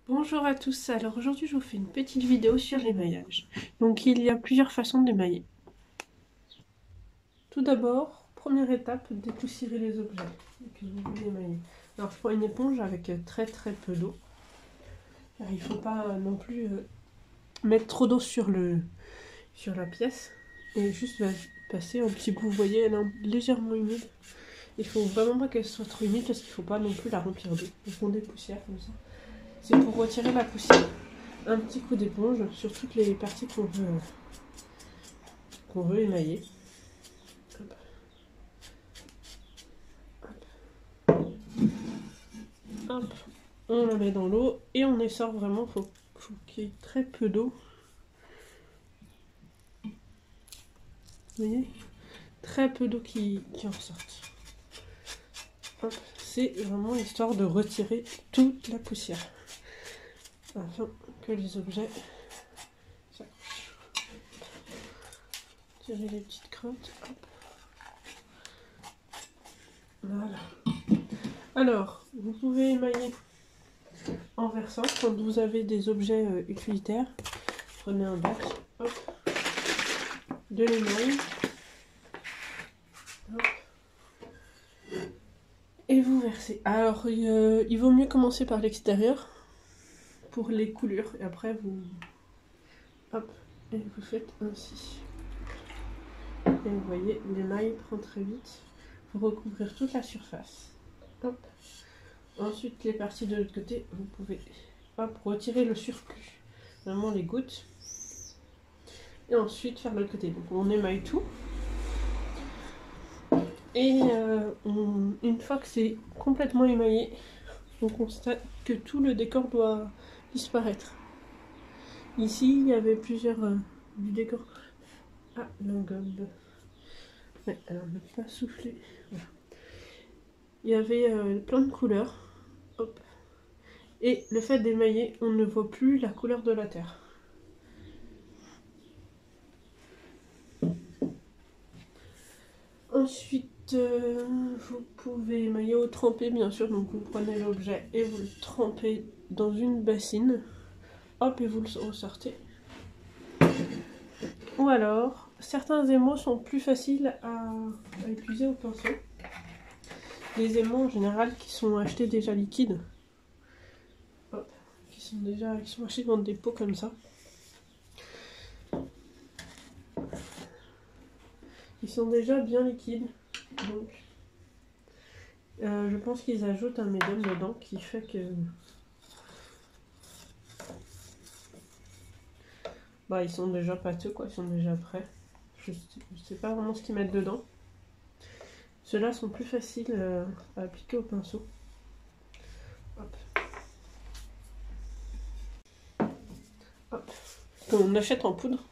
Bonjour à tous, alors aujourd'hui je vous fais une petite vidéo sur l'émaillage. Donc il y a plusieurs façons d'émailler. Tout d'abord, première étape, dépoussiérer les objets que vous voulez émailler. Alors je prends une éponge avec très peu d'eau. Il ne faut pas non plus mettre trop d'eau sur la pièce. Et juste passer un petit bout, vous voyez, elle est légèrement humide. Il faut vraiment pas qu'elle soit trop humide parce qu'il ne faut pas non plus la remplir d'eau. Donc on dépoussière comme ça. C'est pour retirer la poussière. Un petit coup d'éponge sur toutes les parties qu'on veut émailler. Hop. Hop. Hop. On la met dans l'eau et on essore vraiment. Faut qu'il y ait très peu d'eau. Vous voyez, très peu d'eau qui en ressorte. C'est vraiment histoire de retirer toute la poussière afin que les objets s'accrochent. Tirer les petites crottes. Hop. Voilà. Alors, vous pouvez émailler en versant quand vous avez des objets utilitaires. Prenez un bac, hop, de l'émail, et vous versez. Alors, il vaut mieux commencer par l'extérieur pour les coulures, et après vous, hop, et vous faites ainsi. Et vous voyez, l'émail prend très vite pour recouvrir toute la surface. Hop. Ensuite, les parties de l'autre côté, vous pouvez retirer le surplus, vraiment les gouttes. Et ensuite faire de l'autre côté. Donc on émaille tout. Et une fois que c'est complètement émaillé, on constate que tout le décor doit disparaître. Ici, il y avait plusieurs du décor. Ah, l'engobe. Ouais, alors ne pas souffler. Voilà. Il y avait plein de couleurs. Hop. Et le fait d'émailler, on ne voit plus la couleur de la terre. Ensuite, vous pouvez émailler au trempé, bien sûr. Donc vous prenez l'objet et vous le trempez dans une bassine. Hop, et vous le ressortez. Ou alors, certains émaux sont plus faciles à épuiser au pinceau. Les émaux en général qui sont achetés déjà liquides. Hop, qui sont achetés dans des pots comme ça. Ils sont déjà bien liquides. Donc, je pense qu'ils ajoutent un médium dedans qui fait que... Bah, ils sont déjà pâteux, quoi, ils sont déjà prêts. Je sais pas vraiment ce qu'ils mettent dedans. Ceux-là sont plus faciles à appliquer au pinceau. Hop. Hop. Qu'on achète en poudre.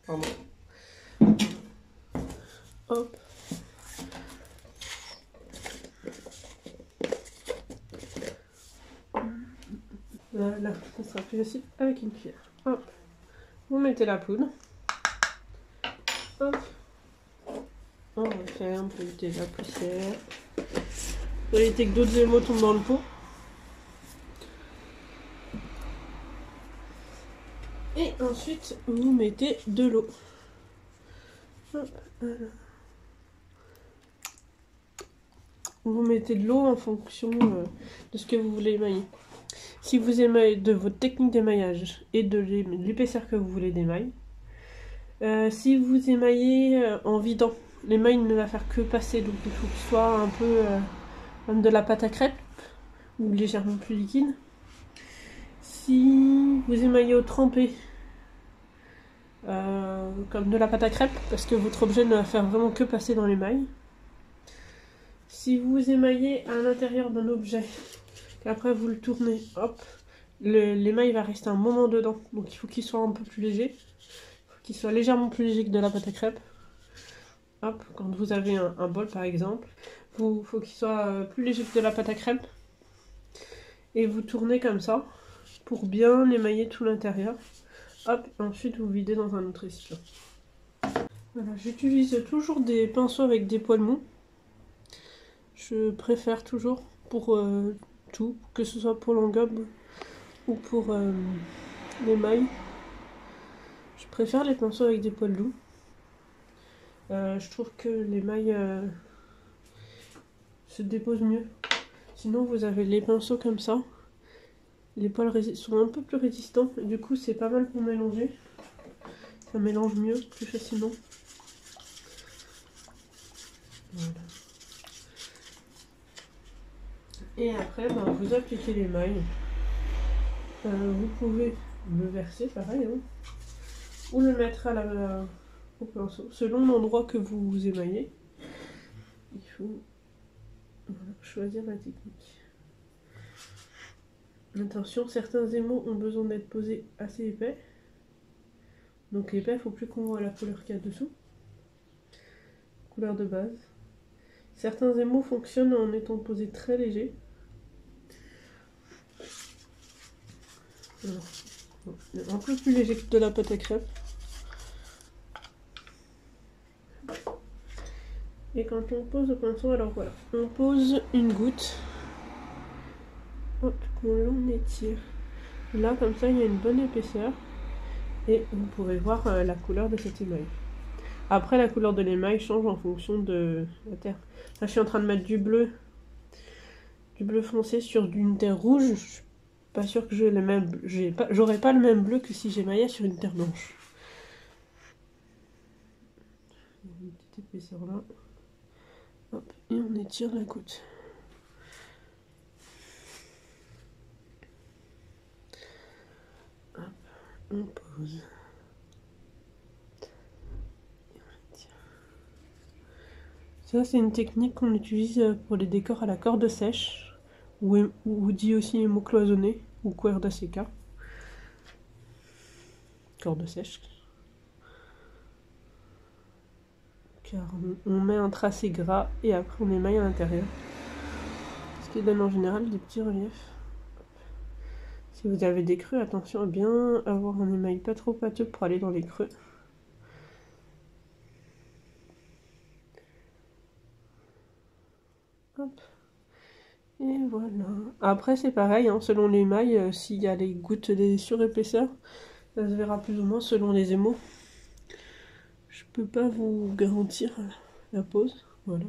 Pardon. Hop. Là, ça sera plus facile avec une cuillère. Hop. Vous mettez la poudre. Hop. On referme pour éviter la poussière. Pour éviter que d'autres émaux tombent dans le pot. Et ensuite, vous mettez de l'eau. Hop. Vous mettez de l'eau en fonction de ce que vous voulez émailler. Si vous émaillez de votre technique d'émaillage et de l'épaisseur que vous voulez d'émail. Si vous émaillez en vidant, l'émail ne va faire que passer, donc il faut qu'il soit un peu comme de la pâte à crêpes ou légèrement plus liquide. Si vous émaillez au trempé, comme de la pâte à crêpes, parce que votre objet ne va faire vraiment que passer dans l'émail. Si vous émaillez à l'intérieur d'un objet, qu'après vous le tournez, hop, l'émail va rester un moment dedans, donc il faut qu'il soit un peu plus léger. Qu'il soit légèrement plus léger que de la pâte à crêpes. Hop, quand vous avez un bol par exemple, il faut qu'il soit plus léger que de la pâte à crêpes. Et vous tournez comme ça, pour bien émailler tout l'intérieur. Hop, et ensuite vous videz dans un autre récipient. Voilà, j'utilise toujours des pinceaux avec des poils mous. Je préfère toujours pour tout, que ce soit pour l'engobe ou pour l'émail. Je préfère les pinceaux avec des poils doux. Je trouve que l'émail se dépose mieux. Sinon vous avez les pinceaux comme ça. Les poils sont un peu plus résistants. Et du coup c'est pas mal pour mélanger. Ça mélange mieux, plus facilement. Voilà. Et après, vous appliquez l'émail. Vous pouvez le verser, pareil, hein, ou le mettre au pinceau. Selon l'endroit que vous émaillez, il faut choisir la technique. Attention, certains émaux ont besoin d'être posés assez épais. Donc épais, il ne faut plus qu'on voit la couleur qu'il y a dessous. Couleur de base. Certains émaux fonctionnent en étant posés très légers. Un peu plus léger que de la pâte à crêpes. Et quand on pose au pinceau, alors voilà, on pose une goutte. Hop, on étire. Là, comme ça, il y a une bonne épaisseur. Et vous pouvez voir la couleur de cet émail. Après, la couleur de l'émail change en fonction de la terre. Là, je suis en train de mettre du bleu foncé sur une terre rouge. Je suis pas sûre que j'ai le même. J'aurais pas le même bleu que si j'émaillais sur une terre blanche. Une petite épaisseur là. Hop, et on étire la goutte. Hop, on pose. Ça, c'est une technique qu'on utilise pour les décors à la corde sèche, ou dit aussi émaux cloisonnés, ou cuerda seca. Corde sèche. Car on met un tracé gras et après on émaille à l'intérieur. Ce qui donne en général des petits reliefs. Si vous avez des creux, attention à bien avoir un émail pas trop pâteux pour aller dans les creux. Hop. Et voilà. Après c'est pareil, hein, selon l'émail, s'il y a les gouttes des surépaisseurs, ça se verra plus ou moins selon les émaux. Je peux pas vous garantir la pose, voilà.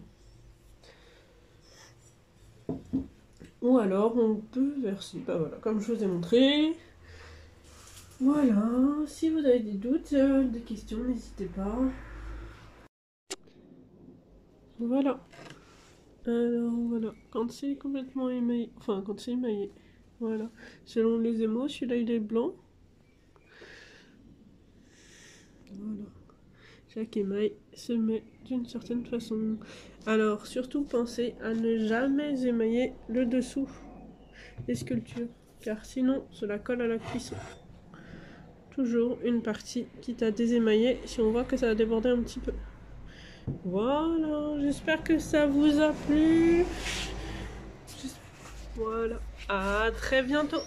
Ou alors on peut verser, voilà, comme je vous ai montré. Voilà, si vous avez des doutes, des questions, n'hésitez pas. Voilà. Alors voilà, quand c'est complètement émaillé, enfin quand c'est émaillé, voilà. Selon les émaux, celui-là il est blanc. Voilà. Chaque émail se met d'une certaine façon. Alors surtout pensez à ne jamais émailler le dessous des sculptures, car sinon cela colle à la cuisson. Toujours une partie quitte à désémailler si on voit que ça a débordé un petit peu. Voilà, j'espère que ça vous a plu. Voilà, à très bientôt.